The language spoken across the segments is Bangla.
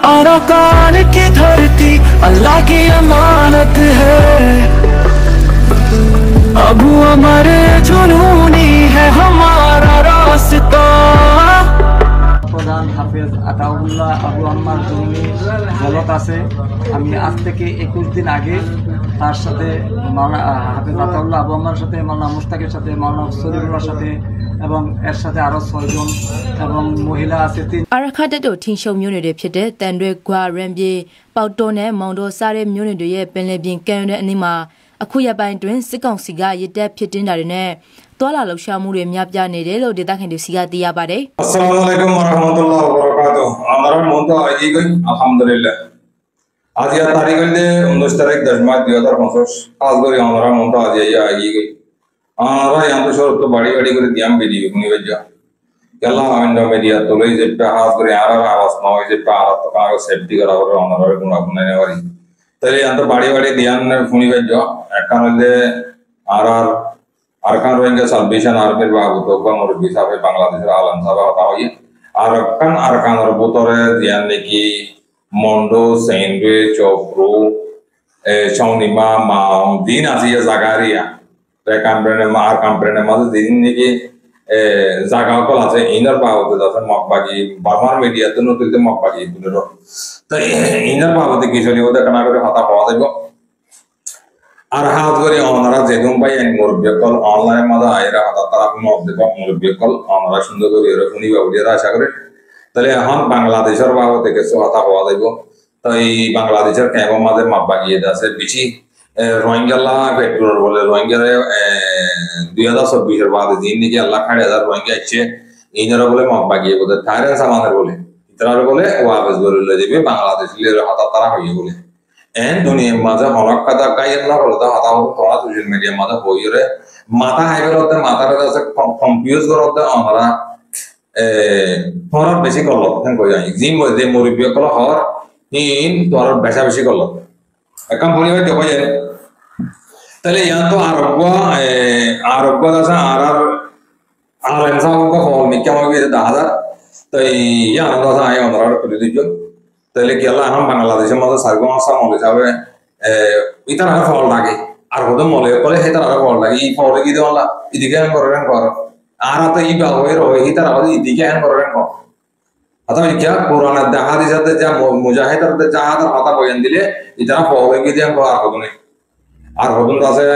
अरकान की धरती अल्लाह की अमानत है, अबू अमर जुनूनी है हमारा रास्ता। প্রধান হাফেজ আতাউল্লাহ আবু আম্মার জুনুনি জেলত আছে। আমি আজ থেকে 21 দিন আগে তার সাথে হাফেজ আতাউল্লাহ আবু আম্মার সাথে, মাওলানা মুশতাকের সাথে, মাওলানা সলিমুল্লাহর সাথে এবং এর সাথে আরো 6 জন এবং মহিলা আছে 3। আরাখাတက်တို့ထင်းရှုံမျိုးတွေဖြစ်တဲ့တန်ရွဲခွာရံပြေပေါတောနဲ့မောင်တော်စားတဲ့မျိုးတွေရဲ့ပင်လယ်ပြင်ကမ်းရိုးတဲ့အနီးမှာအခုရပိုင်းတွင်စစ်ကောင်စီကရစ်တက်ဖြစ်တင်းတာတွေနဲ့တွာလာလှရှာမှုတွေများပြားနေတယ်လို့ဒေသခံတွေစီကသိရပါတယ်။ আসসালামু আলাইকুম ওয়া রাহমাতুল্লাহি ওয়া বারাকাতুহু। আমরা মন তো আজই গই আলহামদুলিল্লাহ। আজ ইয়া তারিখ হইলে 19 তারিখ 10 মাস 2025 আজ গরি আমরা মন তো আজই গই। আমরা ইয়ান্ত শরত বাড়ি বাড়ি করে দিয়াম ভিডিও নি বজ্জা। কেলা আইন্দ মিডিয়া তোলাই যে হাত করে আর আওয়াজ নয় যে আর তো কার সেফটি করা করে আমরা কোন আপনি নেওয়ারি। তাহলে ইয়ান্ত বাড়ি বাড়ি দিয়ান ফুনি বজ্জা এখন হইলে আর আরকান রোহিঙ্গা সালভেশন আর্মির বাবু তোবা মুরব্বী সাহেব বাংলাদেশের আলম সাহেব হতা হই আরকানের ভিতরে দিয়ান নাকি মন্ডো সেন্ডে চক্রু চাউনিমা মাম দিন আছে জাগারিয়া কামপ্রেনে আর কামপ্রেনে মাঝে দিন নাকি জাগা কল আছে ইনার বাবুতে আছে মকবাগি বার্মার মিডিয়াতে নতুনতে মকবাগি দুটো তো ইনার বাবুতে কি চলি ওদের কানা করে হতা পাওয়া যাবে। আর হাত করে ওনারা যেদম ভাই মুরব্বীকল অনলাইন মাঝে আইরা হাত তারা মধ্যে মুরব্বীকল ওনারা সুন্দর করে এরকম বাবুলিয়ারা আশা করে তাহলে এখন বাংলাদেশের বাবদে কিছু হতা পাওয়া যাইব। তো এই বাংলাদেশের ক্যাম্পের মাঝে মাপ বাগিয়ে আছে বেশি রোহিঙ্গালা পেট্রোল বলে রোহিঙ্গারে 2024 বাদে দিন নাকি আল্লাহ 60,000 রোহিঙ্গা আসছে ইনারা বলে মাপ বাগিয়ে বলে থাইল্যান্ড সামানের বলে ইতারা বলে ওয়াবেস বলে দিবে বাংলাদেশের হাত তারা হইয়ে বলে এন দুনিয়ার মাঝে হনক কথা কাইয়ের না বলে তো হাতা তোরা সোশ্যাল মিডিয়ার মাঝে হইরে মাথা হাইবের হতে মাথার কাছে কনফিউজ করতে আমরা তোরা বেশি করলো হ্যাঁ কই জানি জিম যে মুরব্বী কল হর ইন তোরা বেশা বেশি করলো একদম পরিবার দেখো যায় তাহলে ইয়ান তো আরোগ্য আছে আর ইনসান কো ফল মিক্কা মগে 10,000 তো ইয়ান দাদা আই আমরা করে দিছো তাহলে কি আল্লাহ এখন বাংলাদেশের মধ্যে সার্গম আসা মলে যাবে ইতার আর ফল লাগে আর হতো মলে করে হেতার আর ফল লাগে এই ফলে কি দেওয়া এদিকে করেন কর আর তো এই বাবুয়ের হয় হিতার আর এদিকে করেন কর অথবা কি কোরআনের দেখা দিতে যা মুজাহিদদের যা হাতার হাতা বয়ান দিলে ইতারা ফলে কি দেন আর হতো না আর হতুন আছে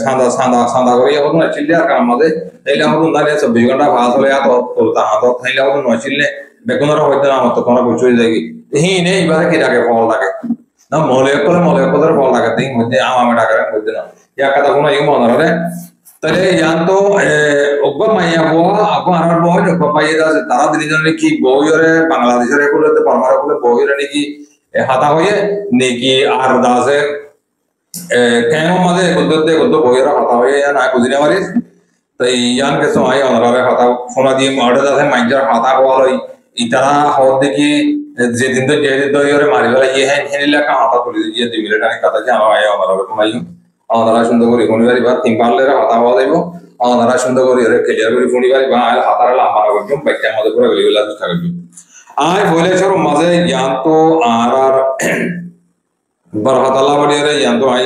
সাদা সাদা সাদা করে হতো না চিল্লে আর কাম মাঝে এইলা হতুন দাঁড়িয়ে 24 ঘন্টা ভাস হলে এত তোলতা হাত থাইলা হতো নয় চিল্লে বেগুনরা হইতো না মত কোনো কিছু যাই হিনে এবারে কি ডাকে ফল লাগে না মলেকুলার ফল লাগে তিন মধ্যে আমামে ডাকে মধ্যে না ইয়া কথা কোনো এই মনে রে তাহলে ইয়ান তো অগ্গা মাইয়া বয়া আপু আর বয় অগ্গা পাইয়ে দাস তারা দিনজনে কি বইরে বাংলাদেশের এগুলোতে পারমারে বলে বইরে নাকি হাতা হয়ে নাকি আর দাসে কেন মাঝে কত বইরা হাতা হয়ে না বুঝিনা পারিস তাই ইয়ান কে সময় ওনারে হাতা ফোনা দিয়ে মাড়ে দাসে মাইজার হাতা হওয়া লই ইতারা হদ দেখি যেদিন তো যেদিন তো ইরে মারি বেলা ইয়ে হ্যাঁ হেনিলা কা হাতা তুলি দিয়ে দিবিলে টানি কথা যে আমার আয় আমার কোনাই আমারা সুন্দর করে ফোনিবারি বা তিন পারলে হাতা হওয়া যাইব আমারা সুন্দর করে ইরে ক্লিয়ার করে ফোনিবারি বা হাতারা লম্বা করব বাইকটা আমাদের পুরো গলিগুলা থাকবে আয় বলেছর মাঝে ইয়ান তো আর বরহাতাল্লাহ বলিরে ইয়ান তো আই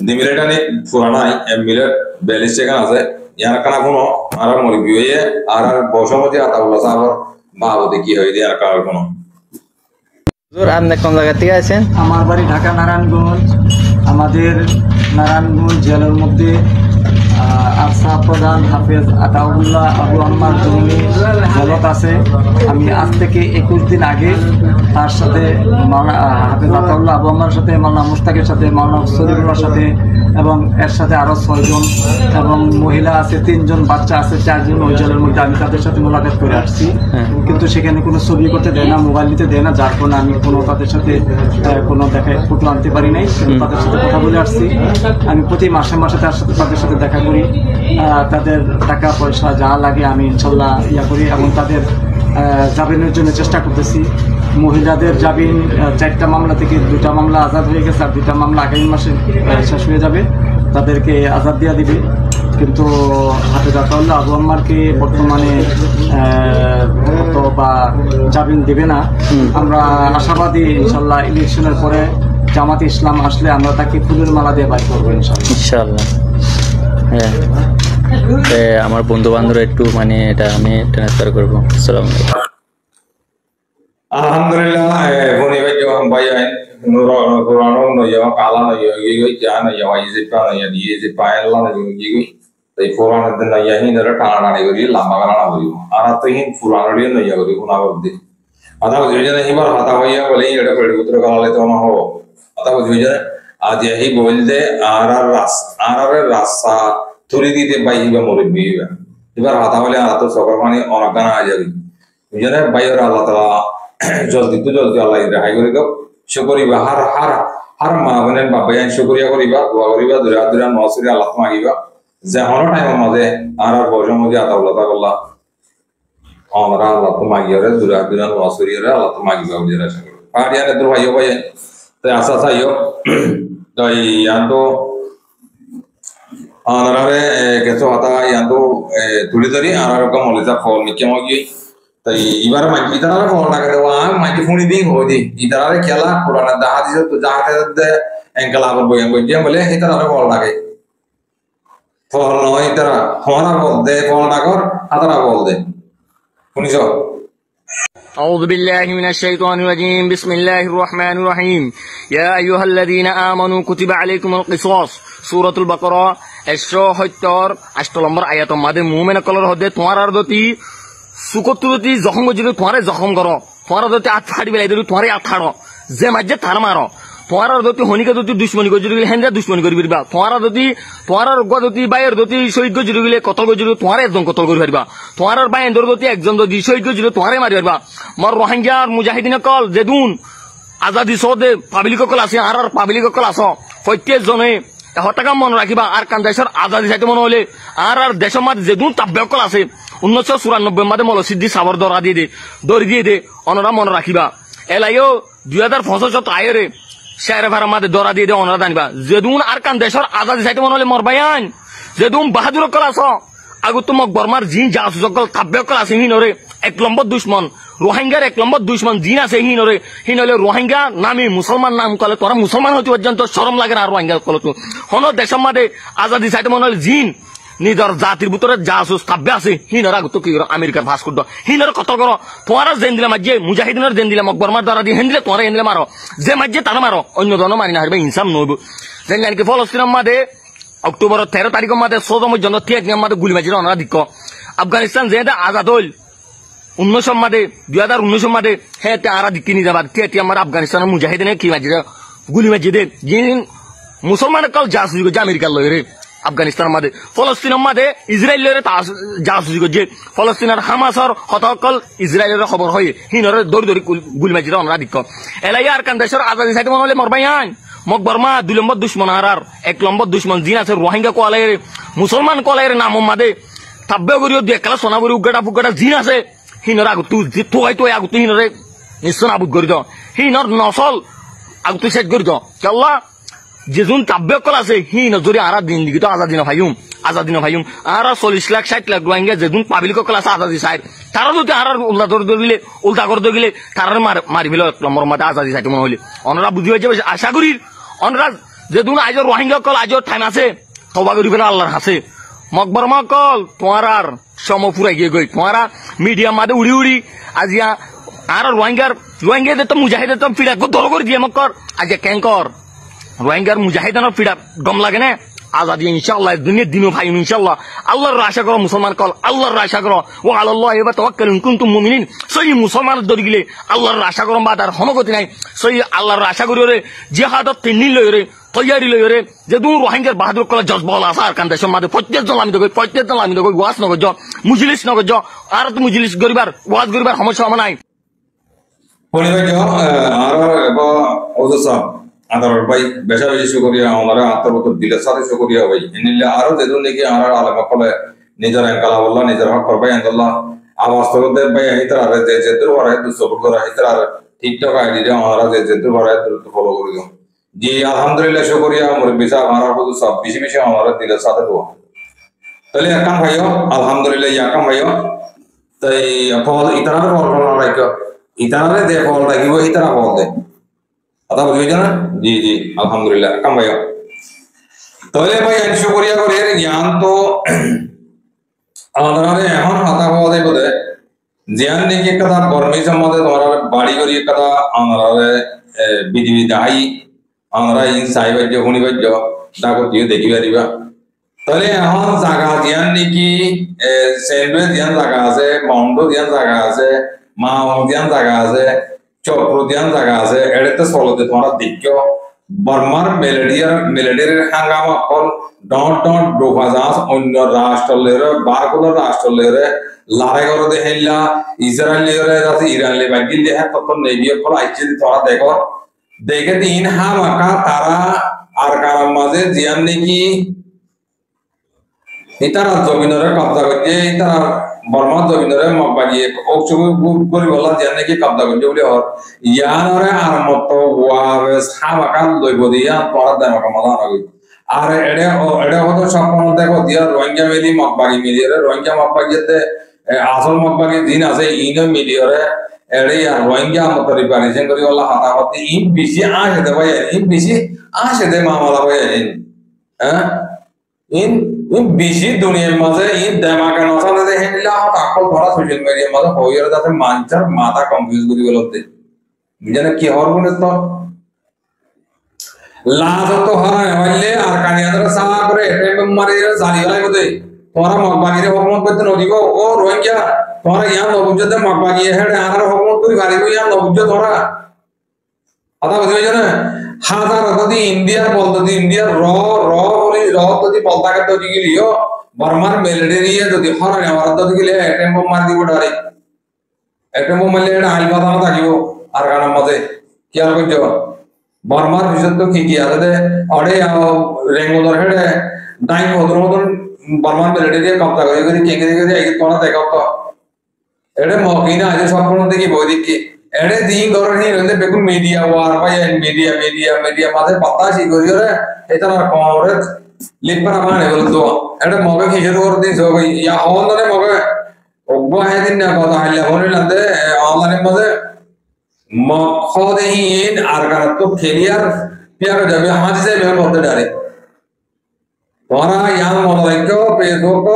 দিবিলে টানি পুরানা মিলে 42 টাকা আছে ইয়ার কানা কোনো আর মরবি হয়ে আর বসমতি আতাউল্লাহ সাহেব বাবদে কি হই দিয়ে আর কার কোনো হুজুর আপনি কোন জায়গা থেকে আছেন? আমার বাড়ি ঢাকা নারায়ণগঞ্জ। আমাদের নারায়ণগঞ্জ জেলার মধ্যে আরসা প্রধান হাফেজ আতাউল্লাহ আবু আম্মার জুনুনি জেলত আছে। আমি আজ থেকে 21 দিন আগে তার সাথে হাফেজ আতাউল্লাহ আবু আম্মার সাথে, মাওলানা মুশতাকের সাথে, মাওলানা সলিমুল্লাহর সাথে এবং এর সাথে আরো 6 জন এবং মহিলা আছে 3 জন, বাচ্চা আছে 4 জন। ওই জেলার মধ্যে আমি তাদের সাথে মোলাকাত করে আসছি, কিন্তু সেখানে কোনো ছবি করতে দেয় না, মোবাইল নিতে দেয় না, যার কারণে আমি কোনো তাদের সাথে কোনো দেখায় ফটো আনতে পারি নাই। তাদের সাথে কথা বলে আসছি। আমি প্রতি মাসে মাসে তাদের সাথে দেখা করি, তাদের টাকা পয়সা যা লাগে আমি ইনশাল্লাহ ইয়া করি এবং তাদের জামিনের জন্য চেষ্টা করতেছি। মহিলাদের জামিন 4টা মামলা থেকে 2টা মামলা আজাদ হয়ে গেছে, আর 2টা মামলা আগামী মাসে শেষ হয়ে যাবে, তাদেরকে আজাদ দেওয়া দিবে। কিন্তু হাফেজ আতাউল্লাহ আবু আম্মারকে বর্তমানে হয়তো বা জামিন দেবে না। আমরা আশাবাদী ইনশাল্লাহ ইলেকশনের পরে জামাতে ইসলাম আসলে আমরা তাকে ফুলের মালা দিয়ে বাইর করবো ইনশাআল্লাহ। হ্যাঁ, আমার বন্ধু বান্ধবরা একটু মানে এটা আমি ট্রান্সফার করবো। আসসালামু আলাইকুম। alhamdulillah boni ba jo bai ai nuro no yo kala no yo gi ja no yo ai zipa no ya di zipa la no gi tai puran den na ya hin ra tana na gi lamba kala na hoyi ara to hin puran ri no ya gi una babde ada ho jena hibar hata hoya bole eda pedi putra kala le to na ho ada ho jena aaj hi bolde arar rasa thuri dite bai hiba mori biwa hibar hata hole ara to sokar mani onagana ajari jena bai ra Allah taala জলদি আল্লাহ রেহাই করে দাও। শুকরিবা হার মা বোনের বাবায়ান শুকরিয়া করিবা, দোয়া করিবা, দুরা নসরি আল্লাহ মাগিবা যে হন টাইমের মধ্যে আর বয়সের মধ্যে আতাউল্লাহ তাআলা আমরা আল্লাহ মাগিয়ারে দুরা নসরিয়ারে আল্লাহ মাগিবা বুঝে আশা করি। আর ইয়ারে দুর ভাইও ভাই তাই আশা চাইও তাই ইয়ান্তো আনারে কিছু হাতা ইয়ান্তো তুলি ধরি আর রকম মলিজা ফল নিকে মগি তাই এবার মাইকি তারা ফল না করে ওয়া মাইকি ফুনি দিন হই ইদারে খেলা পুরানা দাহা দিছে তো জাহাতে এঙ্কেল আবার বইয়া বইয়া বলে ইতারা ফল লাগে ফল নয় ইতারা হরা বল দে ফল না কর আতারা বল দে শুনিছো أعوذ بالله من الشيطان الرجيم بسم الله الرحمن الرحيم يا أيها الذين آمنوا كتب عليكم القصاص سورة البقرة 170 নম্বর আয়াত মাদে মুমিন কলর হদে তোমার আরদতি সুকতুরতি জখম গজিরে তোমারে জখম করো তোমার আরদতি আত ফাড়ি বেলাই দিরু তোমারে আত ফাড়ো যে মাঝে তার মারো তোমার আরদতি হনিকে দতি দুশমনি গজিরে হেন্দা দুশমনি করি পারিবা তোমার আরদতি তোমার গদতি বাইর দতি শহীদ গজিরে গিলে কতল গজিরে তোমারে একজন কতল করি পারিবা তোমার বাইন দতি একজন দতি শহীদ গজিরে তোমারে মারি পারিবা মর রোহিঙ্গার মুজাহিদিন কল যেদুন আজাদি সদে পাবলিক কল আছে আর পাবলিক কল আস প্রত্যেক জনে হতাকা মনে রাখিবা আর কান দেশের আজাদি চাইতে মনে হলে আর দেশের মাঝে যেদুন তাব্যকল আছে 1994 মাঝে মলসিদ্ধি সাবর দড়ি দিয়ে দে অনরা মনে রাখিবা এলাইও 2065 আয়েরে শেয়ারে ভাড়া মাঝে দরা দিয়ে দে অনরা জানিবা যেদুন আর কান দেশের আজাদি চাইতে মনে হলে মরবায়ান যেদুন বাহাদুর কল আস আগত মক বর্মার জিন জাসু সকল তাব্যকল আছে হিনরে এক নম্বর দুশ্মন রোহিঙ্গার এক নম্বর দুশ্মন জিন আছে হিনলে রোহিঙ্গা নামে মুসলমান নাম কলে তোরা মুসলমান হতে পর্যন্ত শরম লাগে না রোহিঙ্গা কল তো হন দেশের মাঝে আজাদি চাইতে মনে হলে জিন নিজের জাতির ভিতরে জাসুস তাব্য আছে হিনরা আগত কি আমেরিকার ভাস করদ হিনর কত করো তোমার জেন দিলে মাঝে মুজাহিদিনের জেন দিলে মক বর্মার দ্বারা দিয়ে হেন্দিলে তোমার হেন্দিলে মারো যে মাঝে তারা মারো অন্য জন মারি না হারবে ইনসাম নইব যেন জানি ফলস্তিনের মাঝে অক্টোবর 13 তারিখের মাঝে 14 পর্যন্ত তিয়ার মাঝে গুলি মাঝে অনারা দিক আফগানিস্তান যে আজাদ হইল 19 মাঝে 2019 মাঝে হ্যাঁ আরা দিকে নিয়ে যাবার তিয়া আমার আফগানিস্তানের মুজাহিদিনে কি মাঝে গুলি মাঝে দে যিনি মুসলমানের কল জাসুস যে আমেরিকার লয় রে আফগানিস্তানের মাঝে ফলস্তিনের মাঝে ইসরায়েলের জাসুস যে ফলস্তিনের হামাসর হতকল ইসরায়েলের খবর হয়ে হিনরে দৌড়ি গুলি মাঝে অনারা দিক এলাই আর কান দেশের আজাদি চাইতে মনে হলে মরবাইন মক বর্মা 2 নম্বর দুশ্মন আর 1 নম্বর দুশ্মন জিন আছে রোহিঙ্গা কোয়ালের মুসলমান কোয়ালের নাম মাদে তাব্য করিও দিয়ে কালা সোনা করি উগাটা জিন আছে হিনর আগু তুই তো আগু তুই হিনরে নিশ্চয় আবুদ করি দ হিনর নসল আগু তুই সেট করি দ কেল্লা যেজন তাব্য কল আছে হিন যদি আর দিন দিকে তো আজাদি না ভাইম আর 40 লাখ 60 লাখ রোহিঙ্গা যেজন পাবলিক কল আছে আজাদি সাইড তারা যদি আর উল্টা করে দিলে তারা মারি ফেল নম্বর মাঠে আজাদি সাইড মনে হইলে অনরা বুঝি হয়েছে আশা করি অনরা যেদিন আজ রোহিঙ্গা কল আজ ঠাইম আছে তবা করি ফেলে আল্লাহর হাসে মকবরমা কল তোমার আর সম ফুরাই গিয়ে গই তোমার মিডিয়া মাঝে উড়ি আজিয়া আর রোহিঙ্গা তো মুজাহিদে তো ফিরা দল করে দিয়ে মকর আজ ক্যাঙ্কর রোহিঙ্গার মুজাহিদানোর ফিরা দম লাগে না আজাদি ইনশাআল্লাহ দুনিয়ার দিনও ভাই ইনশাআল্লাহ আল্লাহর আশা করো মুসলমান কল আল্লাহর আশা করো ও আল্লাহ এবার তাওয়াক্কালুন কুনতুম মুমিনিন সই মুসলমানের দড়ি গিলে আল্লাহর আশা করো বাদার হনগতি নাই সই আল্লাহর আশা করি রে জিহাদত তিন লই রে তৈয়ারি লই রে যে দু রোহিঙ্গার বাহাদুর কল জজবল আসার কান দেশের মাঝে প্রত্যেকজন আমি দেখো ওয়াজ নগজ মুজলিস নগজ আর তো মুজলিস গরিবার ওয়াজ গরিবার সমস্যা নাই পরিবার আর ওজসা আদার ভাই বেশা বেশি শুকরিয়া আমরা আত্মবত দিলে সাথে শুকরিয়া ভাই ইনলে আরো যেদিন নাকি আর আলামা কলে নিজের কালাম আল্লাহ নিজের হক করবাই আল্লাহ আওয়াজ করতে ভাই হিতরা যে যেদুর বড়াই তো সব করে হিতরা ঠিকঠাক আইডি আমরা যে যেদুর বড়াই তো ফলো করে দিও জি আলহামদুলিল্লাহ শুকরিয়া মোর বিসা আমার হতো সব বেশি বেশি আমরা দিলে সাথে দোয়া তাহলে একাম ভাইও আলহামদুলিল্লাহ ইয়াকাম ভাইও তাই ফল ইতারার ফল ফল রাখ ইতারারে দে ফল রাখিব ইতারা ফল দে কথা বুঝিছ না জি জি আলহামদুলিল্লাহ একাম ভাইও তাহলে ভাই শুকরিয়া করে জ্ঞান তো আমাদের এখন হাতা হওয়া যায় বোধ জ্ঞান দেখি কথা বর্মী সম্বন্ধে তোমার বাড়ি করি কথা আমাদের বিধি দায়ী আমরা ইন সাইবাজ্য শুনিবাজ্য তাকে দিয়ে দেখি পারিবা তাহলে এখন জায়গা জ্ঞান নাকি সেন্ডুয়ে জ্ঞান জায়গা আছে মাউন্ড জ্ঞান জায়গা আছে মাও জ্ঞান জায়গা আছে চক্র জ্ঞান জায়গা আছে এটাতে চলতে তোমরা দেখো বর্মার মেলেডিয়ার হাঙ্গামা ফল ডট ডট ডোফাজাস অন্য রাষ্ট্রের বারগুলো রাষ্ট্রের লড়াই করে দেখিলা ইসরায়েলের আছে ইরানলে বাগিল দেখে তখন নেভিয়ে ফল আইছে তোমরা দেখো দেখে দিন হামাকা তারা আর কারার মাঝে জিয়ান নাকি ইতারা জমিনরে কব্জা করছে ইতারা বর্মার জমিনরে বাগিয়ে করে বলা জিয়ান নাকি কব্জা করছে বলে হর ইয়ানরে আর মতো ওয়াবে হামাকা লইব দিয়া তোরা দেমাকা মাদান হবে আর এড়ে হতো স্বপ্ন দেখো দিয়া রোহিঙ্গা মিলি মকবাগি মিলিয়ে রোহিঙ্গা মকবাগিতে আসল মকবাগি দিন আছে ইনো মিলিয়ে এড়ে আর রোহিঙ্গা মতো রিপারেশন করি বলা হাতা হতে ইন বেশি আসে দে ভাই ইন বেশি আসে দে মামলা ভাই হ্যাঁ ইন বেশি দুনিয়ার মাঝে ইন দেমাকা নসালে দেখে নিলে হাত আকল ধরা সোশ্যাল মিডিয়ার মাঝে হয়ে যাতে মানুষের মাথা কনফিউজ করি বলতে বুঝেন কি হওয়ার মনে তো লাজ তো হারায় হইলে আর কানিয়াদের সাহা করে এফএম মারি জালি গলাই বদে তোরা মকবাগিরে হুকুমত করতে নদীব ও রোহিঙ্গা তোরা ইয়া নবুজতে মকবাগি হেডে আর হুকুমত করি গাড়িব ইয়া নবুজ তোরা কথা বুঝিছ না হাজার যদি ইন্ডিয়ার বলতো ইন্ডিয়ার বলি যদি বলতাকে তো গিলিও বর্মার মেলেরিয়া যদি হরায় আমার তো গিলে এফএম মারি দিব ডারে এফএম মারলে এটা আইল বাদানো থাকিব আর কারণ মতে কি আর কইছো বর্মার ভিতর তো কি আছে অড়ে রেঙ্গুলার হেডে ডাইং হদর মতন বর্মার মেলেরিয়া কব্জা করে কেঙ্গে দেখে এই তোরা দেখাও তো এটা মকিনা আছে সম্পূর্ণ দেখি বই দেখি এড়ে দিন ধরে নি রইলে বেকুন মিডিয়া ওয়ার ভাই মিডিয়া মাঝে পাতা সি করি রে এটা না কোরে লিপরা মানে বল তো এটা মগে খেজুর করে দিন সব ইয়া অনলাইনে মগে ওগবা হেদিন না কথা হাইলা হলে লাতে অনলাইনে মাঝে মখদেহীন আর কার তো খেলিয়ার পিয়ার যাবে হাজি যাবে বলতে ডারে তোরা ইয়াম মলাইকো পেদোক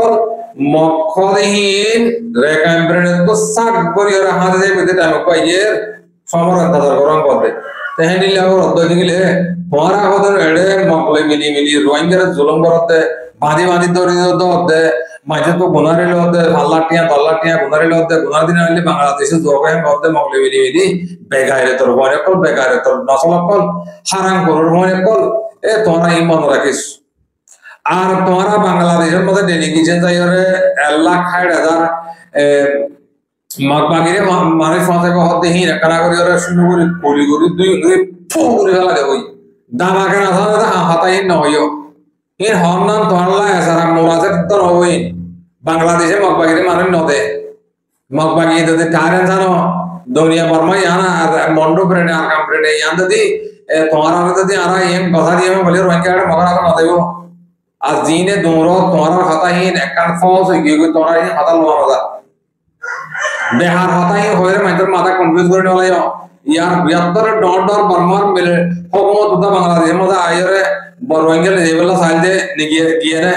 মখদেহীন রেকাম্প্রেনে তো সাক করিয়ার হাজি যাবে তে টাইম পাইয়ের সমরান দাদার গরম করবে তেহেনি লাগর অদ্দই গিলে তোরা হদর এড়ে মকলে মিলি রোহিঙ্গার জুলুম করতে বাঁধি ধরে দতে মাঝে তো গুনারে লতে আল্লাহটিয়া গুনারে লতে গুনার দিন আইলে বাংলাদেশে জগায় মধ্যে মকলে মিলি বেগাইরে তোর বনে কল বেগাইরে তোর নসলা কল হারাম করর মনে কল এ তোরা ইমান রাখিস আর তোরা বাংলাদেশের মধ্যে ডেলিগেশন যাইরে 1,60,000 মকবাগিরে মানে ফাঁসে হতে হি কারা করি ওরা শুরু করে কলি দুই ফুরে ফেলা দেবই দামাকে না থাকে হাতাই না হইও এর হরনাম তোরলা এসারা মোরাজে তো হই বাংলাদেশে মকবাগিরে মানে নদে মকবাগি দে কারেন জানো দুনিয়া বর্মা ইয়ানা মন্ডো প্রেনে আর কাম প্রেনে ইয়ান দি তোরা যদি আরা এম কথা দিয়ে বলে রোহিঙ্গা মগরা না দেব আর জিনে দৌড় তোরা হাতাহীন একখান ফলস হই গই তোরা হাতা লোয়া মজা বেহার হাতাহীন হয়ে মাইদের মাথা কনফিউজ করে নিলাই ইয়ার বৃহত্তর ডর বর্মার মিলে হুকুমত উদা বাংলাদেশের মধ্যে আইরে রোহিঙ্গা লেভেল সাইল দে গিয়ে রে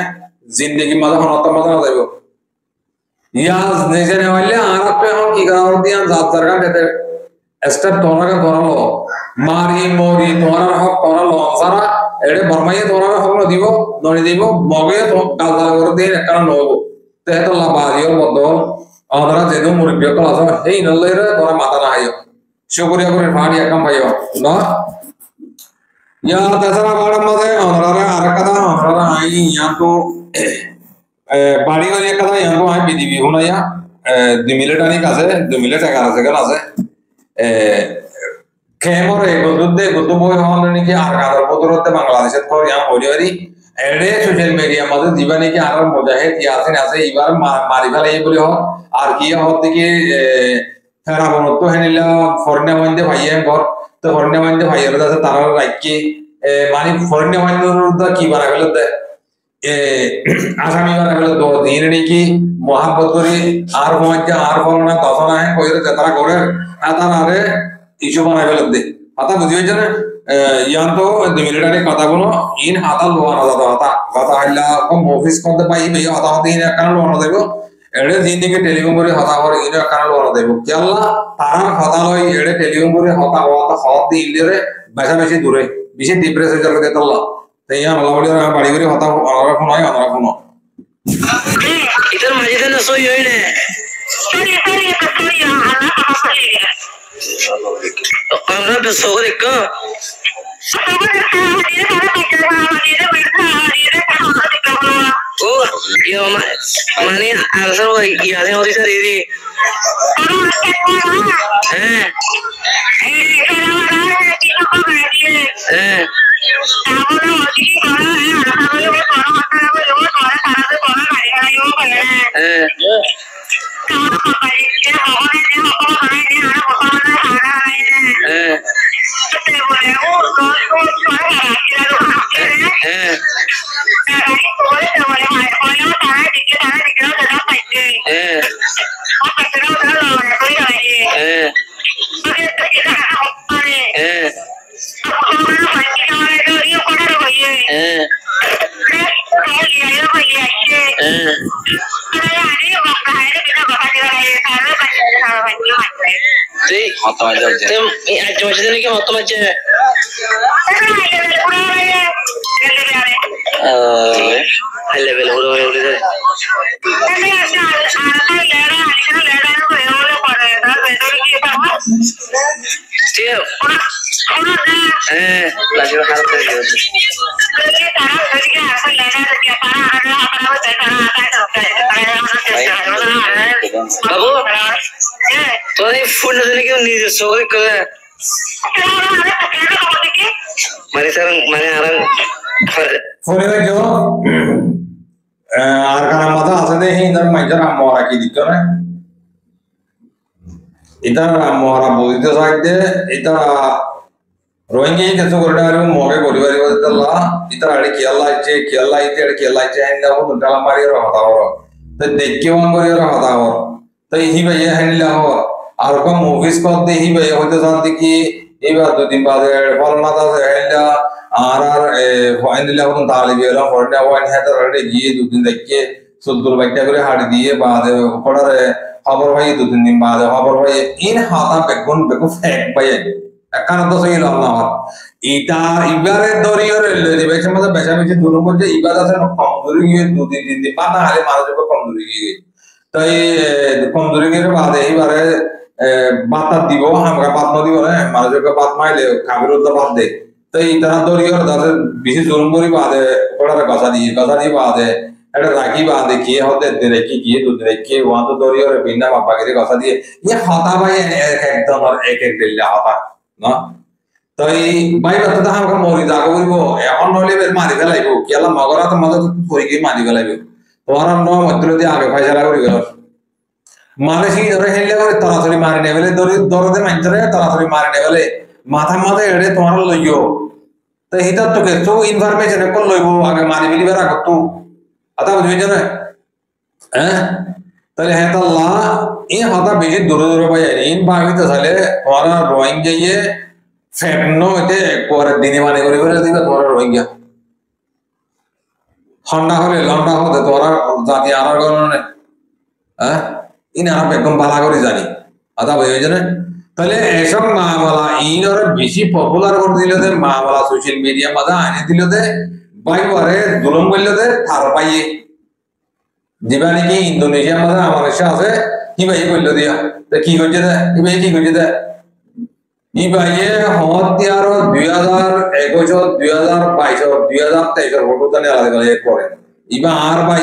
জিন্দেগি মাঝে হনত মাঝে না যাইব ইয়াজ নিজে নেওয়াইলে আর আপনি এখন কি করা দিয়া জাত জায়গা দিতে স্টেপ তোরাকে ধরালো মারি মরি তোমার হক ধরালো সারা এড়ে বর্মাইয়ে তোমার হক ন দিব নড়ি দিব মগে তো কালদার করে দিয়ে একটা নব তে তো লাবাজিও বদল আমরা যেদু মুরব্বি কল আছে হেই নলইরে তোরা মাথা না আইও শুকরিয়া করে ফাড়ি একাম ভাইও না ইয়া তাছাড়া বাড়ার মধ্যে আমরা আর কথা আমরা আই ইয়া তো বাড়ি গলি কথা ইয়া তো আই বিদিবি হুনাইয়া 2 মিলিটারি কাছে 2 মিলিটারি টাকা আছে কেন আছে কেমরে গদুদে গদু বই হন নাকি আর কাদার বদরতে বাংলাদেশের পর ইয়া হরিয়ারি এড়ে সোশ্যাল মিডিয়া মাঝে জীবনে কি আর মুজাহিদ ইয়াসিন আছে এবার মারি ফেলাই বলি হ আর কি হতে কি ফেরাবন তো হেনিলা ফরনে মধ্যে ভাইয়া ঘর তো ফরনে মধ্যে ভাইয়ের কাছে তারা রাখি মানে ফরনে মধ্যে কি বানা গেল আসামি মানে বলে তো দিন নাকি মহাব্বত করি আর মজ্জা আর বলনা দশনা হ্যাঁ কইরে যাত্রা করে তার আরে ইস্যু বানাই ফেলে দে কথা বুঝি হয়েছে না ইয়ান তো মিলিটারি কথাগুলো ইন হাতা লোয়ানো যাতো হাতা কথা হাইলা কম অফিস করতে পাই ভাই হাতা হাতে ইন একখানা লোয়ানো দেব এড়ে দিনকে টেলিফোন করে হতা হওয়ার ইন একখানা লোয়ানো দেব কেল্লা তারা হতা লই এড়ে টেলিফোন করে হতা হওয়া হত দিয়ে ইন্ডিয়ারে বেশা বেশি দূরে বেশি ডিপ্রেস হয়ে যাবে তেতল্লা তাই ইয়ান আল্লাহ বলি বাড়ি করে হতা আমরা কোনো হয় আমরা কোনো इधर मस्जिद में सोई हुई ने कमरा पे सो रही का ओ ये माने आंसर वो यादें होती सर ये हैं हैं बाबू तो फुल नजर क्यों नहीं सोई कर मारे सर माने आराम ফোনে जो আর কারণ মাথা আছে দেখি ইদার মাইজার আমরা কি দিত না ইদার আমরা বলতে চাইতে ইদার রোহিঙ্গি কিছু করে আর মগে পরিবার বলতলা ইদার আড়ে কি আল্লাহ ইচ্ছে হ্যান্ডা হো ডালা মারি রহতা হো তো দেখকে ওন করে রহতা হো তো হি ভাই হ্যান্ডলা হো আর কম মুভিস কর দে হি ভাই হইতে জানতে কি এবার দুদিন বাদে ফলনা দাস হ্যান্ডলা আর ফাইনালি এখন তালিবি এলাম ফরনা ওয়ান হাতে রেডি গিয়ে দুদিন দেখে সুলতুল বাইটা করে হাড়ি দিয়ে বাদে পড়ারে খবর ভাই দুদিন দিন বাদে খবর ভাই ইন হাতা বেগুন ফেক ভাই একান্ত তো সেই লাভ না এটা ইবারে দরিয়র লে বেশি মধ্যে বেশি দূর মধ্যে ইবাদ আছে কমজোরি গিয়ে দুদিন তিন দিন পাতা হালে মানুষ কমজোরি গিয়ে তাই কমজোরি গিয়ে বাদে এবারে বাতা দিব আমরা বাত দিব না মানুষকে বাত মাইলে খাবির তো বাদ দে তো এই তারা দরিয়র দাদা বেশি জুলুম করি বাদে পড়ারে গসা দিয়ে বাদে এটা রাখি বাদে কি হতে রেখে গিয়ে দুধ রেখে ওয়ান তো দরিয়র বিনা মাপা করে গসা দিয়ে ইয়ে হতা ভাই একদম এক দিল্লা হতা না তো এই ভাই বাচ্চা আমাকে মরি যাগো বলবো এখন নইলে মারি ফেলাইব কেলা মগরা তো মজা পড়ে গিয়ে মারি ফেলাইব তোমার মধ্যে দিয়ে আগে ফাইসালা করে গেল মালয়েশি ধরে হেলে করে তাড়াতাড়ি মারি নেবেলে দরদে মাইনছরে তাড়াতাড়ি মারি নেবেলে মাথা এড়ে তোমার লইও তো এটা তো কিছু ইনফরমেশন কোন লইব আগে মারি মিলি বেরা কত আতা বুঝিছ না হ্যাঁ তাহলে হ্যাঁ আল্লাহ এই হাতা বেশি দূরে ভাই ইন ভাবি তো তাহলে তোমার ড্রয়িং যাইয়ে ফেকনো এতে করে দিনে মানে করে দিবা তোমার রোহিঙ্গা ঠান্ডা হলে লন্ডা হতে তোরা জাতি আনার কারণে হ্যাঁ ইনারা একদম বালা করে জানি আদা বুঝিছ না তাহলে এসব মামলা ইনর বেশি পপুলার করে দিল দে মামলা সোশ্যাল মিডিয়া মাঝে আনি দিল দে বাইবারে জুলুম করল দে থার পাইয়ে যেবা নাকি ইন্দোনেশিয়া মাঝে আমার আছে কি ভাই করল দিয়া কি করছে দে কি করছে দে ই ভাইয়ে হত্যার 2021 2022 2023 ফটো তানে আলাদা করে পরে ইবা আর ভাই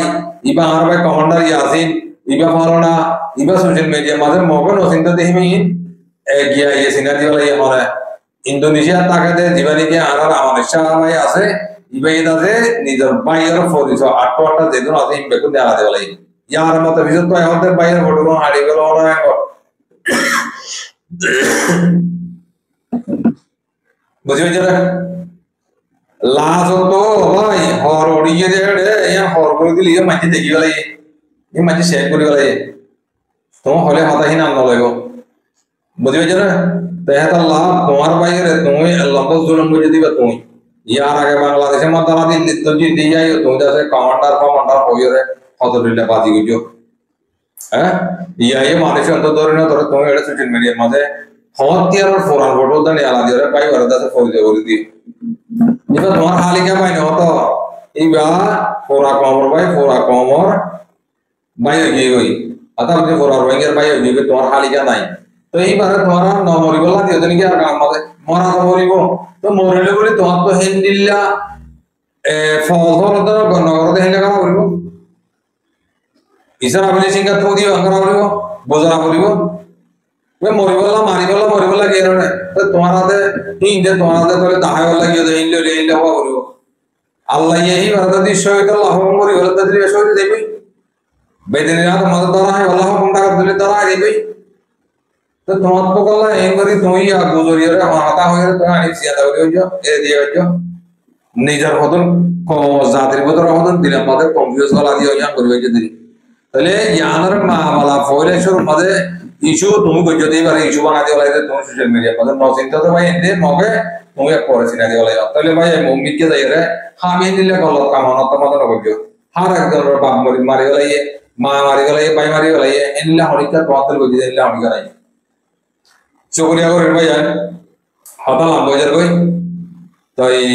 কমান্ডার ইয়াসিন ইবা ফারোনা ইবা সোশ্যাল মিডিয়া মাঝে মগন ওসিনতে দেহিমি গিয়া ইয়ে সিনারি वाला ये हमारा इंडोनेशिया ताके दे जीवानी के आनार আমাদের ভাই আছে ইবাই দাদে নিজের বাইয়ের ফরিসো আটটা যেদিন আছে বেকুন দেয়া দে বলে ইয়ার মত বিজত তো আমাদের বাইয়ের ফটো হারিয়ে গেল না বুঝিয়ে যারা লাজ তো ভাই হর ওড়িয়ে দে হর করে দিলি মাঝে দেখি গেলে এই মাঝে শেষ করে গেলে তোমার হলে হতাহীন আনন্দ লাগব বুঝি পেয়েছো না তেহাত আল্লাহ তোমার বাইরে তুমি লম্বা জুলুম করে দিবে তুমি ইয়ার আগে বাংলাদেশের মধ্যে দিল্লি তো জিতে যাই তুমি দেশে কমান্ডার হয়ে রে হতদিল্লা বাজি গুজো হ্যাঁ ইয়াই মানুষ অন্তত ধরে না ধরে তুমি এটা সোশ্যাল মিডিয়ার মাঝে হতিয়ার ফোরান ফটো দানি আলাদা করে পাই ওরা দাসে ফরিদে করে দিই এবার তোমার হালিকা পাই না হতো এইবার ফোরা কমর বাইরে গিয়ে গই অর্থাৎ আপনি ফোরার বাইরের বাইরে গিয়ে তোমার হালিকা নাই তো এইবারে তোমার ন মরিব না দিয়ে নাকি আর আমাদের মরা তো মরিব তো মরিলে বলে তোমার তো হেন্ডিল্লা ফল ধরতে গণনগরতে হেন্ডে করা করিব ইসারা বলে সিংহা তো দিও করা করিব বোঝারা করিব মরিবলা গিয়ে তো তোমার হাতে হিন্দে তোমার হাতে তাহলে দাহায় লাগিয়ে দেয় হিন্দে হওয়া করিব আল্লাহ এই ভারতের দৃশ্য হইতে লাভবান করি হলে তাদের হইতে দেবে বেদিনীরা তোমাদের দ্বারা হয় আল্লাহ হুকুম টাকা দিলে দ্বারা দেবে তো তোমার তো করলা এই করি তুমি গুজরিয়ে হাতা হয়ে তুমি আনি সিয়াদা করে হইছো এ দিয়ে হইছো নিজের হতন জাতির ভিতরে হতন দিলাম মাদের কনফিউজ গলা দিয়ে হইয়া করি হইছে দিদি তাহলে ইয়ানার মামলা ফয়লেশ্বর মাঝে ইস্যু তুমি গজ্জতেই পারে ইস্যু বানা দিয়ে লাগে তুমি সোশ্যাল মিডিয়া মাঝে নচিন্তা তো ভাই এতে মগে তুমি এক পরে চিনা দিয়ে লাগে তাহলে ভাই মমিকে যাই রে হামি নিলে গলত কামানো তোমাদের নগজ্য হার একজনের বাপ মারি গেলাই মা মারি গেলাই ভাই মারি গেলাই এনিলা হরিকা তোমাদের গজ্জে এনিলা হরিকা নাই চকরিয়া করে ভাই হতা লাম্বজার কই তো এই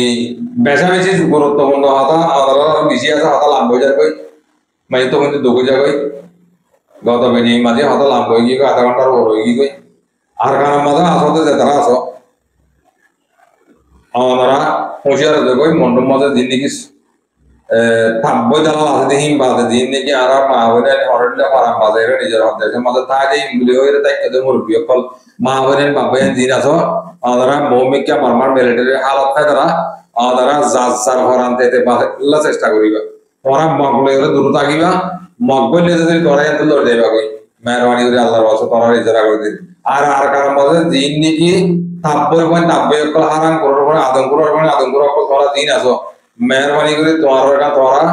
বেশা বেশি গুরুত্বপূর্ণ হতা আমাদের বেশি আছে হতা লাম্বজার কই মানে তো কিন্তু দুগো জায়গায় গত বেনি মাঝে হয়তো লাভ হয়ে গিয়ে আধা ঘন্টার ওর হয়ে গিয়ে আর কারণ মাঝে আসতে যে তারা আসো আমরা হুঁশিয়ার দেখো মন্ডপ মাঝে দিন নাকি থাকবো জ্বালা আছে দিন বাদে দিন নাকি আর মা বোনের হরলে পারাম বাজারে নিজের হাতে মাঝে থাকে ইমগুলি হয়ে থাকে মুরব্বী অকল মা বোনের বাবা দিন আসো আমরা ভৌমিকা মারমার মিলিটারি হালত খায় তারা আমরা যার হরানতে চেষ্টা করিবা তোমরা মগলে গেলে দূর থাকিবা মগবল যদি তোরা এত লড় দেবা কই মেহরবানি করে আল্লাহর ওয়াসে তোরা ইজারা করে দিন আর কারণ মধ্যে দিন নাকি 90 অকল হারাম করার পরে আদম অকল তোরা দিন আসো মেহরবানি করে তোরা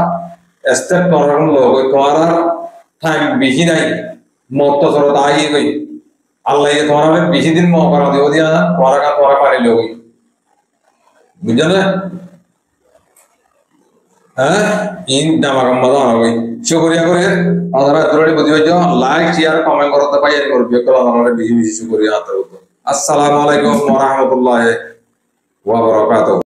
স্টেপ তোরা লোক তোরা টাইম বেশি নাই মত তোরা তাই কই আল্লাহ তোরা বেশি দিন মহ করা দিব দিয়া তোরা পারি লোক বুঝছো না হ্যাঁ ইন দামাকাম মজা হবে শুকরিয়া করে আপনারা এতটাই বুঝি হইছো লাইক শেয়ার কমেন্ট করতে পাই এর করবে কল আমাদের বেশি বেশি শুকরিয়া আতারত আসসালামু আলাইকুম ওয়া রাহমাতুল্লাহি ওয়া বারাকাতুহু।